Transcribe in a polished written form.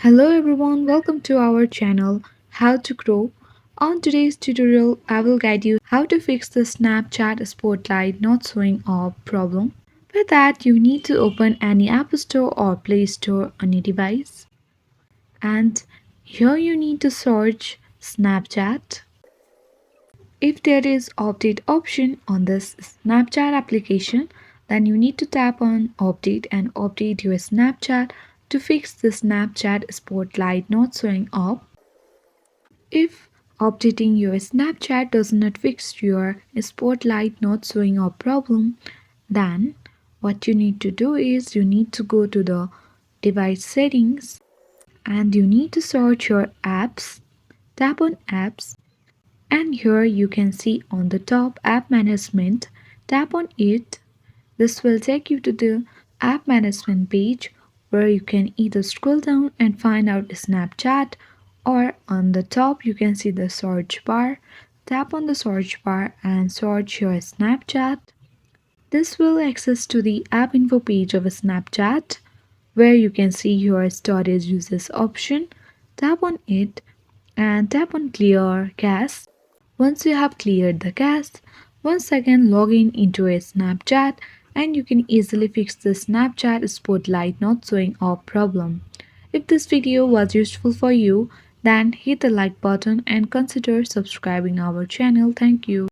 Hello everyone, welcome to our channel How to Grow. On today's tutorial, I will guide you how to fix the Snapchat Spotlight not showing up problem. For that, you need to open any App Store or Play Store on your device. And here you need to search Snapchat. If there is update option on this Snapchat application, then you need to tap on update and update your Snapchat to fix the Snapchat Spotlight not showing up. If updating your Snapchat does not fix your Spotlight not showing up problem, then what you need to do is you need to go to the device settings and you need to search your apps, tap on apps, and here you can see on the top app management, tap on it. This will take you to the app management page where you can either scroll down and find out Snapchat, or on the top you can see the search bar. Tap on the search bar and search your Snapchat. This will access to the app info page of a Snapchat where you can see your storage uses option. Tap on it and tap on clear cache. Once you have cleared the cache, once again log in into a Snapchat and you can easily fix the Snapchat Spotlight not showing up problem. If this video was useful for you, then hit the like button and consider subscribing our channel. Thank you.